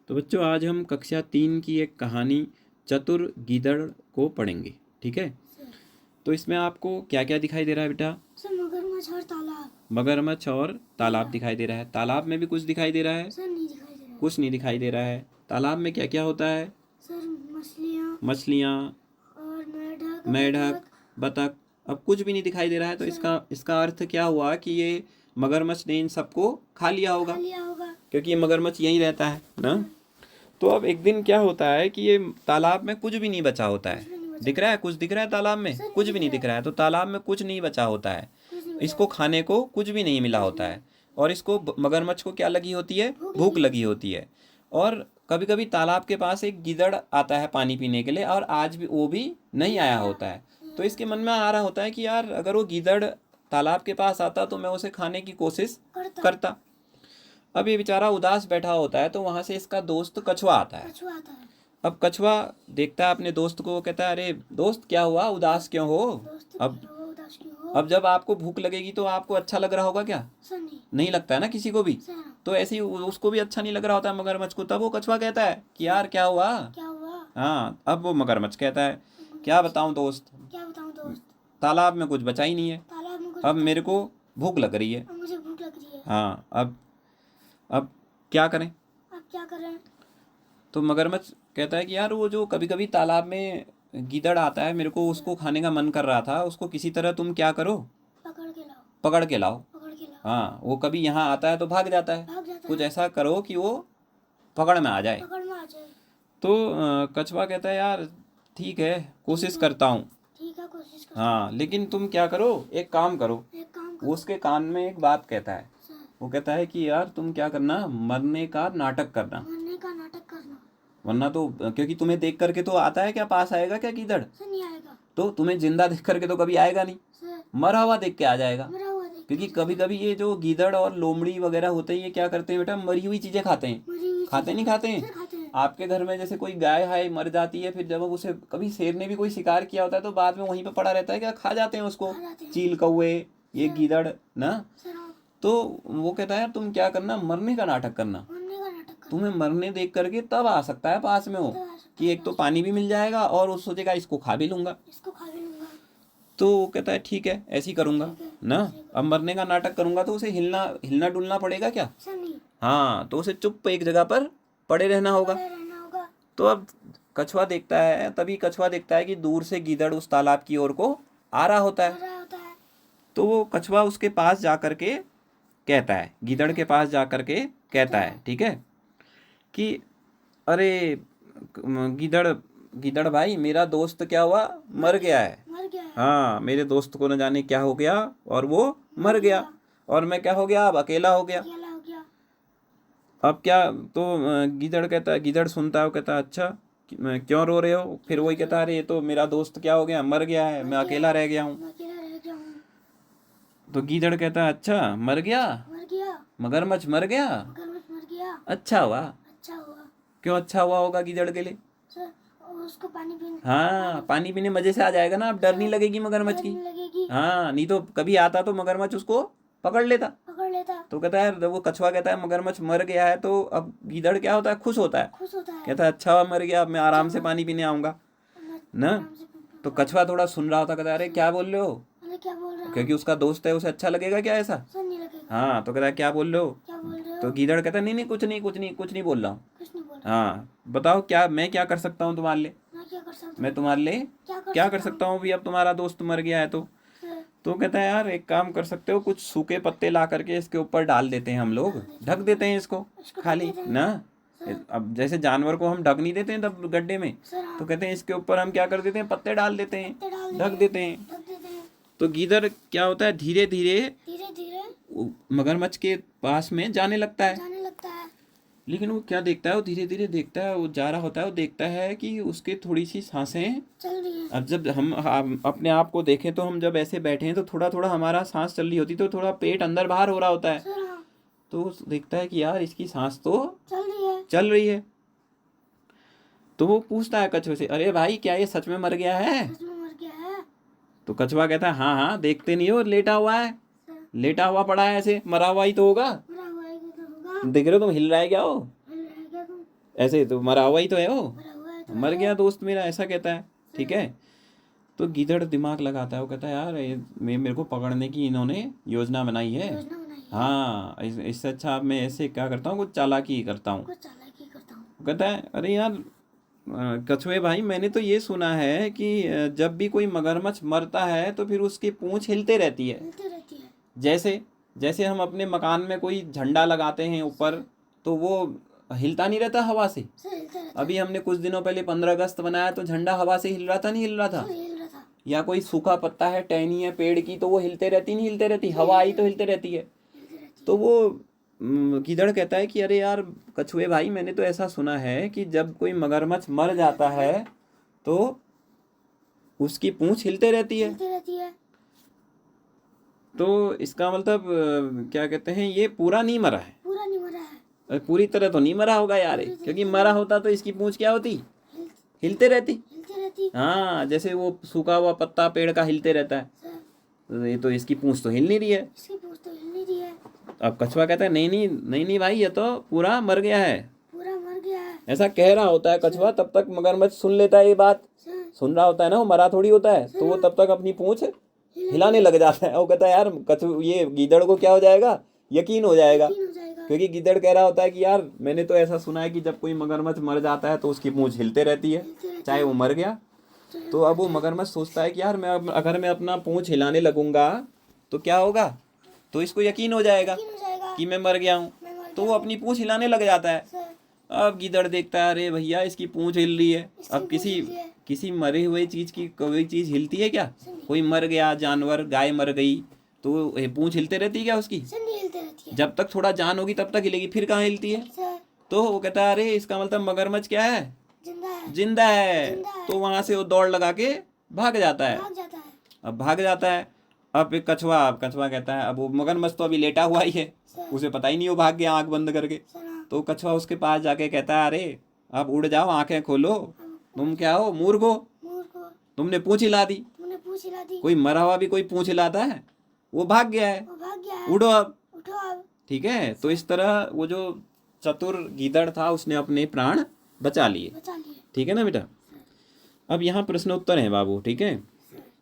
तो बच्चों आज हम कक्षा 3 की एक कहानी चतुर गीदड़ को पढ़ेंगे, ठीक है। तो इसमें आपको क्या क्या दिखाई दे रहा है बेटा? सर मगरमच्छ और तालाब। मगरमच्छ और तालाब दिखाई दे रहा है। तालाब में भी कुछ दिखाई दे रहा है? सर नहीं दिखाई दे रहा है। कुछ नहीं दिखाई दे रहा है। तालाब में क्या क्या होता है? सर मछलियाँ और मेढक, बतख। अब कुछ भी नहीं दिखाई दे रहा है, तो इसका अर्थ क्या हुआ कि ये मगरमच्छ ने इन सबको खा लिया होगा, क्योंकि ये मगरमच्छ यहीं रहता है ना। तो अब एक दिन क्या होता है कि ये तालाब में कुछ भी नहीं बचा होता है। दिख रहा है? कुछ दिख रहा है तालाब में? कुछ भी नहीं दिख रहा है। तो तालाब में कुछ नहीं बचा होता है, इसको खाने को कुछ भी नहीं मिला होता है। और इसको मगरमच्छ को क्या लगी होती है? भूख लगी होती है। और कभी कभी तालाब के पास एक गीदड़ आता है पानी पीने के लिए, और आज भी वो भी नहीं आया होता है। तो इसके मन में आ रहा होता है कि यार अगर वो गीदड़ तालाब के पास आता तो मैं उसे खाने की कोशिश करता। अब ये बेचारा उदास बैठा होता है, तो वहां से इसका दोस्त कछुआ आता है। अब कछुआ देखता है अपने दोस्त को, कहता है अरे दोस्त क्या हुआ, उदास क्यों हो? अब जब आपको भूख लगेगी तो आपको अच्छा लग रहा होगा क्या? नहीं लगता है ना किसी को भी। तो ऐसे ही उसको भी अच्छा नहीं लग रहा होता है मगरमच्छ को। तब वो कछुआ कहता है कि यार क्या हुआ? हाँ, अब वो मगरमच्छ कहता है क्या बताऊं दोस्त, तालाब में कुछ बचा ही नहीं है। अब मेरे को भूख लग रही है। हाँ, अब क्या करें? तो मगरमच्छ कहता है कि यार वो जो कभी कभी तालाब में गीदड़ आता है, मेरे को उसको खाने का मन कर रहा था, उसको किसी तरह तुम क्या करो, पकड़ के लाओ। हाँ, वो कभी यहाँ आता है तो भाग जाता है, कुछ ऐसा करो कि वो पकड़ में आ जाए। तो कछुआ कहता है यार ठीक है, कोशिश करता हूँ। हाँ, लेकिन तुम क्या करो, एक काम करो। वो उसके कान में एक बात कहता है। वो कहता है कि यार तुम क्या करना, मरने का नाटक करना। वरना तो, क्योंकि तुम्हें देख करके तो आता है क्या, पास आएगा क्या गीदड़? नहीं आएगा। तो तुम्हें जिंदा देख करके तो कभी आएगा नहीं, मरा हुआ देख के आ जाएगा। क्योंकि कभी कभी ये जो गीदड़ और लोमड़ी वगैरह होते हैं, ये क्या करते हैं बेटा, मरी हुई चीजें खाते हैं। नहीं खाते हैं? आपके घर में जैसे कोई गाय है मर जाती है, फिर जब उसे कभी शेर ने भी कोई शिकार किया होता है तो बाद में वहीं पे पड़ा रहता है, क्या खा जाते हैं उसको, चील कौवे, ये गीदड़ ना। तो वो कहता है तुम क्या करना, मरने का नाटक करना। तुम्हें मरने देख करके तब आ सकता है पास में हो, कि एक तो पानी भी मिल जाएगा और वो सोचेगा इसको खा भी लूंगा। तो वो कहता है ठीक है, ऐसे ही करूंगा ना। अब मरने का नाटक करूंगा तो उसे हिलना डुलना पड़ेगा क्या? हाँ, तो उसे चुप एक जगह पर पड़े रहना होगा। तो अब कछुआ देखता है, तभी कछुआ देखता है कि दूर से गीदड़ उस तालाब की ओर को आ रहा होता है। तो वो कछुआ उसके पास जा करके कहता है, गीदड़ के पास जा करके कहता है, ठीक है, कि अरे गीदड़ गीदड़ भाई, मेरा दोस्त क्या हुआ, मर गया है। हाँ, मेरे दोस्त को न जाने क्या हो गया और वो मर गया, और मैं क्या हो गया, अब अकेला हो गया। अब क्या? तो गीदड़ कहता है, गीदड़ सुनता है, वो कहता है अच्छा क्यों रो रहे हो? फिर वही कहता है अरे ये तो मेरा दोस्त क्या हो गया, मर गया है, मैं अकेला रह गया हूँ। तो गीदड़ कहता है अच्छा मर गया, मगरमच्छ मर गया, अच्छा हुआ। क्यों अच्छा हुआ होगा गीदड़ के लिए? उसको पानी पीने, हाँ, पानी पीने मजे से आ जाएगा ना, अब डर नहीं लगेगी मगरमच्छ की। हाँ, नहीं तो कभी आता तो मगरमच्छ उसको पकड़ लेता। तो कहता है, जब वो कछुआ कहता है मगरमच्छ मर गया है, तो अब गीदड़ क्या होता है, खुश होता है। कहता है अच्छा मर गया, अब मैं आराम से पानी पीने आऊंगा ना। तो कछुआ थोड़ा सुन रहा होता, कहता है अरे क्या बोल रहे हो, क्योंकि उसका दोस्त है, उसे अच्छा लगेगा क्या ऐसा? हाँ, तो कहता है क्या बोल रहे हो? तो गीदड़ कहता है नहीं नहीं, कुछ नहीं बोल रहा हूँ। हाँ, बताओ क्या, मैं क्या कर सकता हूँ तुम्हारे लिए? मैं तुम्हारे लिए क्या कर सकता हूँ भी, अब तुम्हारा दोस्त मर गया है तो कहता है यार एक काम कर सकते हो, कुछ सूखे पत्ते ला करके इसके ऊपर डाल देते हैं हम लोग, ढक देते हैं इसको खाली ना। अब जैसे जानवर को हम ढक नहीं देते हैं तब गड्ढे में, तो कहते हैं इसके ऊपर हम क्या कर देते हैं, पत्ते डाल देते हैं, ढक देते हैं। तो गीदड़ क्या होता है, धीरे धीरे मगरमच्छ के पास में जाने लगता है। लेकिन वो क्या देखता है, वो धीरे धीरे देखता है, वो जा रहा होता है, वो देखता है कि उसके थोड़ी सी सांसें चल रही हैं। अब जब हम अपने आप को देखें, तो हम जब ऐसे बैठे हैं तो थोड़ा थोड़ा हमारा सांस चल रही होती, तो थोड़ा पेट अंदर बाहर हो रहा होता है। तो वो देखता है कि यार इसकी सांस तो चल रही है। तो वो पूछता है कछुए से, अरे भाई क्या ये सच में मर गया है? तो कछुआ कहता है हाँ हाँ, देखते नहीं हो लेटा हुआ है, लेटा हुआ पड़ा है, ऐसे मरा हुआ ही तो होगा। देख रहे हो तुम, हिल रहा है क्या वो? ऐसे तो मरा हुआ ही तो है वो, मरा हुआ है तो मर गया दोस्त मेरा, ऐसा कहता है। ठीक है, तो गीदड़ दिमाग लगाता है, वो कहता है यार मेरे को पकड़ने की इन्होंने योजना बनाई है। योजना बनाई है, हाँ, इससे अच्छा अब मैं ऐसे क्या करता हूँ, कुछ चालाकी करता हूँ। कुछ चालाकी करता हूँ। वो कहता है अरे यार कछुए भाई, मैंने तो ये सुना है कि जब भी कोई मगरमच्छ मरता है तो फिर उसकी पूंछ हिलते रहती है। हिलती रहती है, जैसे जैसे हम अपने मकान में कोई झंडा लगाते हैं ऊपर, तो वो हिलता नहीं रहता हवा से। सर हिलता रहता अभी हमने कुछ दिनों पहले 15 अगस्त बनाया तो झंडा हवा से हिल रहा था, नहीं हिल रहा था? है, हिल रहा था, या कोई सूखा पत्ता है, टहनी है पेड़ की, तो वो हिलते रहती नहीं हिलते रहती, हवा आई तो हिलते रहती है। हिलती रहती तो वो गीदड़ कहता है कि अरे यार कछुए भाई, मैंने तो ऐसा सुना है कि जब कोई मगरमच्छ मर जाता है तो उसकी पूंछ हिलते रहती है, है। हिलती रहती है। तो इसका मतलब क्या कहते हैं, ये पूरा नहीं मरा है, पूरा नहीं मरा है, पूरी तरह तो नहीं मरा होगा यार ये, क्योंकि मरा होता तो इसकी पूंछ क्या होती, हिल, हिलते रहती। हिलती रहती। हाँ, जैसे वो सूखा हुआ पत्ता पेड़ का हिलते रहता है, सर तो ये तो इसकी पूंछ तो हिल नहीं रही है। इसकी पूंछ तो हिल नहीं रही है, अब कछुआ कहता है नहीं नहीं नहीं नहीं भाई, ये तो पूरा मर गया है। पूरा मर गया है। ऐसा कह रहा होता है कछुआ, तब तक मगरमच्छ सुन लेता है ये बात, सर सुन रहा होता है ना, वो मरा थोड़ी होता है, तो वो तब तक अपनी पूंछ हिलाने लग जाता है। वो कहता है यार कछु ये गीदड़ को क्या हो जाएगा, यकीन हो जाएगा, यकीन हो जाएगा, क्योंकि गीदड़ कह रहा होता है कि यार मैंने तो ऐसा सुना है कि जब कोई मगरमच्छ मर जाता है तो उसकी पूंछ हिलते रहती है, हिलती रहती चाहे वो मर गया। है। तो अब वो मगरमच्छ सोचता है कि यार अगर मैं अपना पूंछ हिलाने लगूंगा तो क्या होगा, तो इसको यकीन हो जाएगा यकीन हो जाएगा कि मैं मर गया हूँ, मैं मर तो गया वो अपनी पूंछ हिलाने लग जाता है। सर, अब गीदड़ देखता है अरे भैया इसकी पूंछ हिल रही है। इसकी अब पूंछ किसी हिल रही है। किसी मरे हुए चीज की कोई चीज हिलती है क्या? सर नहीं, कोई मर गया जानवर, गाय मर गई, तो ये पूंछ हिलते रहती है क्या उसकी? सर नहीं हिलती रहती है। जब तक थोड़ा जान होगी तब तक हिलेगी, फिर कहाँ हिलती है? सर तो वो कहता है अरे इसका मतलब मगरमच्छ क्या है, जिंदा है, जिंदा है। जिंदा है। तो वहां से वो दौड़ लगा के भाग जाता है। भाग जाता है। अब भाग जाता है। अब एक कछुआ कहता है, अब वो मगरमच्छ तो अभी लेटा हुआ ही है, सर उसे पता ही नहीं, वो भाग गया आंख बंद करके। सर हाँ, तो कछुआ उसके पास जाके कहता है अरे अब उड़ जाओ, आंखें खोलो, अब तुम क्या हो, मूर्ख हो, मूर्ख को तुमने पूंछ हिला दी। तुमने पूंछ हिला दी। कोई मरा हुआ भी कोई पूंछ हिलाता है? वो भाग गया है, वो भाग गया है। उड़ो अब। उठो अब। ठीक है, तो इस तरह वो जो चतुर गीदड़ था उसने अपने प्राण बचा लिए। बचा लिए। ठीक है ना बेटा? अब यहाँ प्रश्न उत्तर है बाबू। ठीक है,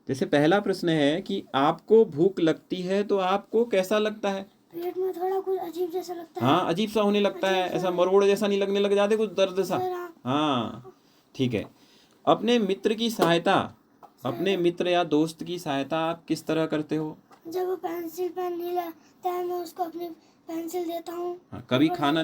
जैसे पहला प्रश्न है कि आपको भूख लगती है तो आपको कैसा लगता है? पेट में थोड़ा कुछ अजीब जैसा लगता है। हाँ, अजीब सा होने लगता है, ऐसा मरोड़ जैसा नहीं लगने लग जाते, कुछ दर्द सा? सर हाँ, हाँ, ठीक है। अपने मित्र की सहायता, अपने मित्र या दोस्त की सहायता आप किस तरह करते हो? जब वो पेंसिल पेन नहीं लाता है मैं उसको अपनी पेंसिल देता हूँ। हाँ, कभी खाना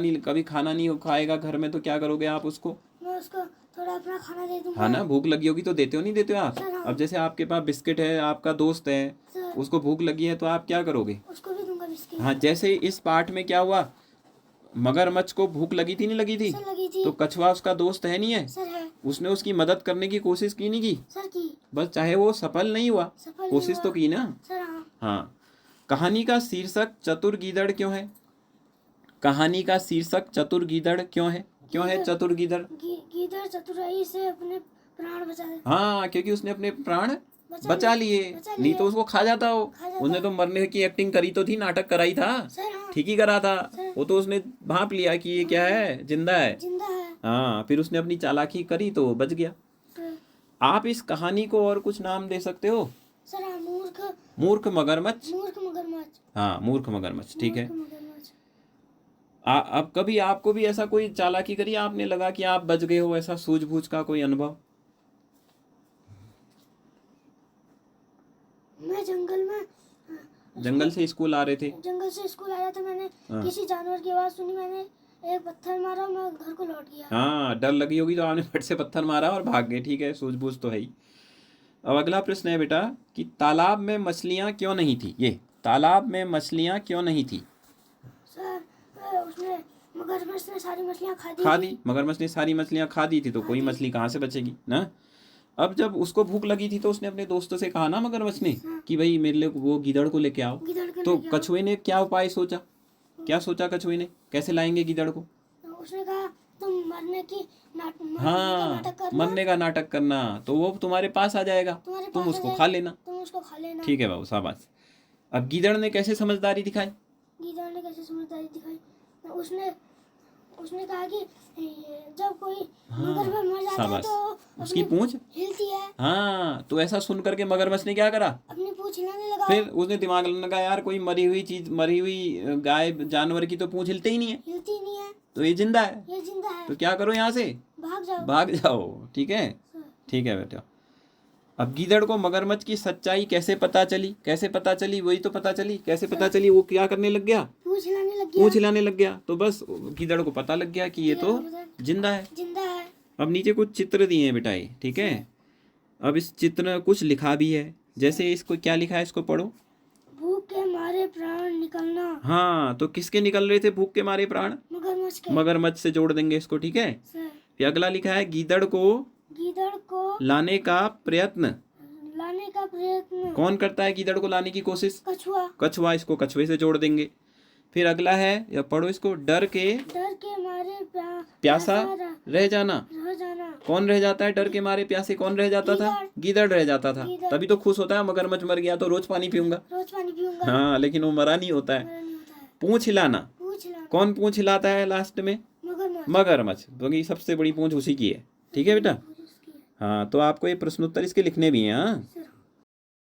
नहीं खाएगा घर में तो क्या करोगे आप उसको? मैं उसको थोड़ा अपना खाना दे दूंगा। हाँ ना, भूख लगी होगी तो देते हो नहीं देते हो आप? सर हाँ, अब जैसे आपके पास बिस्किट है, आपका दोस्त है, सर उसको भूख लगी है तो आप क्या करोगे? उसको भी दूंगा बिस्किट। हाँ, जैसे इस पाठ में क्या हुआ, मगरमच्छ को भूख लगी थी नहीं लगी थी, सर लगी थी। तो कछुआ उसका दोस्त है नहीं है, सर है। उसने उसकी मदद करने की कोशिश की नहीं की? सर की। बस चाहे वो सफल नहीं हुआ, सफल नहीं कोशिश हुआ। तो की ना। सर हाँ, हाँ, कहानी का शीर्षक चतुर गीदड़ क्यों है? कहानी का शीर्षक चतुर गीदड़ क्यों है? क्यों है चतुर गीदड़? गीदड़ चतुराई से अपने प्राण बचा ले। हाँ, क्योंकि उसने अपने प्राण बचा बचा लिए, बचा नहीं लिए। तो उसको खा जाता हो। खा जाता। उसने तो मरने की एक्टिंग करी तो थी, नाटक कराई था, सर हाँ, ठीक ही करा था। सर। वो तो उसने भांप लिया कि ये क्या है, जिंदा है। जिंदा है। हाँ, फिर उसने अपनी चालाकी करी तो बच गया। सर आप इस कहानी को और कुछ नाम दे सकते हो? सर हाँ, मूर्ख मूर्ख मगरमच्छ। मूर्ख मगरमच्छ। हाँ, मूर्ख मगरमच्छ, ठीक है। मूर्ख मगरमच्छ। अब कभी आपको भी ऐसा कोई चालाकी करी, आपने लगा कि आप बच गए हो, ऐसा सूझबूझ का कोई अनुभव? मैं जंगल में जंगल से स्कूल आ रहे थे? जंगल से स्कूल आया था, मैंने हाँ। किसी जानवर की आवाज सुनी, मैंने एक पत्थर मारा, मैं घर को लौट गया। हाँ, डर लगी होगी तो आपने फट से पत्थर मारा और भाग गए। ठीक है, सूझबूझ तो है ही। अब अगला प्रश्न है बेटा कि तालाब में मछलियां क्यों नहीं थी? ये तालाब में मछलियां क्यों नहीं थी? सर उसने मगरमच्छ ने सारी मछलियां खा दी खा थी। दी, मगरमच्छ ने सारी मछलियां खा दी थी, तो कोई मछली कहाँ से बचेगी ना। अब जब उसको भूख लगी थी तो उसने अपने दोस्तों से कहा ना मगरमच्छ ने कि भाई मेरे लिए वो गीदड़ को लेके आओ। गीदड़ को तो लेके आओ। कछुए ने क्या उपाय सोचा? क्या सोचा कछुए ने, कैसे लाएंगे गीदड़ को? तो उसने कहा तुम मरने का हाँ, नाटक करना, मरने का नाटक करना, तो वो तुम्हारे पास आ जाएगा, तुम्हारे तुम पास आ उसको जाएगा, खा लेना। तुम उसको खा लेना। ठीक है बाबू, शाबाश। अब गीदड़ ने कैसे समझदारी दिखाई? गीदड़ ने कैसे समझदारी दिखाई? तो उसने उसने कहा कि जब कोई हाँ, मगरमच्छ मर जाता है शाबाश। तो उसकी अपनी पूंछ, हिलती है, हाँ, तो ऐसा सुन करके मगरमच्छ ने क्या करा, अपनी पूंछ हिलाने लगा, फिर उसने दिमाग लगा यार कोई मरी हुई चीज, मरी हुई गाय जानवर की तो पूंछ हिलते ही नहीं है, हिलती नहीं है, तो ये जिंदा है, ये जिंदा है, तो क्या करो यहाँ से भाग जाओ। भाग जाओ। ठीक है, ठीक है बेटा। अब गीदड़ को मगरमच्छ की सच्चाई कैसे पता चली, कैसे पता चली, वही तो पता चली, कैसे पता चली, वो क्या करने लग गया, पूंछ हिलाने लग गया, पूंछ हिलाने लग गया, तो बस गीदड़ को पता लग गया कि ये तो जिंदा है। जिंदा है। अब नीचे कुछ चित्र दिए हैं बेटा ये, ठीक है। अब इस चित्र में कुछ लिखा भी है, जैसे इसको क्या लिखा है, इसको पढ़ो। भूख के मारे प्राण निकलना। हाँ, तो किसके निकल रहे थे भूख के मारे प्राण, मगरमच्छ के। मगरमच्छ से जोड़ देंगे इसको, ठीक है। सर, फिर अगला लिखा है गीदड़ को गीदड़ को लाने का प्रयत्न लाने का प्रयत्न। कौन करता है, गीदड़ को लाने की कोशिश, कछुआ। कछुआ, इसको कछुए से जोड़ देंगे। फिर अगला है, या पढ़ो इसको, डर के मारे प्यासा रह जाना, रह जाना। कौन रह जाता है, डर के मारे प्यासे कौन रह जाता था, गीदड़ रह जाता था, तभी तो खुश होता है, मगरमच्छ मर गया तो रोज पानी पीऊंगा, रोज पानी पीऊंगा। हाँ, लेकिन वो मरा नहीं होता है। मरा नहीं होता है। पूंछ हिलाना, पूंछ हिलाना। कौन पूंछ हिलाता है लास्ट में, मगरमच्छ। मगरमच्छ, क्योंकि सबसे बड़ी पूंछ उसी की है, ठीक है बेटा। उसकी। हाँ, तो आपको ये प्रश्नोत्तर इसके लिखने भी हैं, हाँ।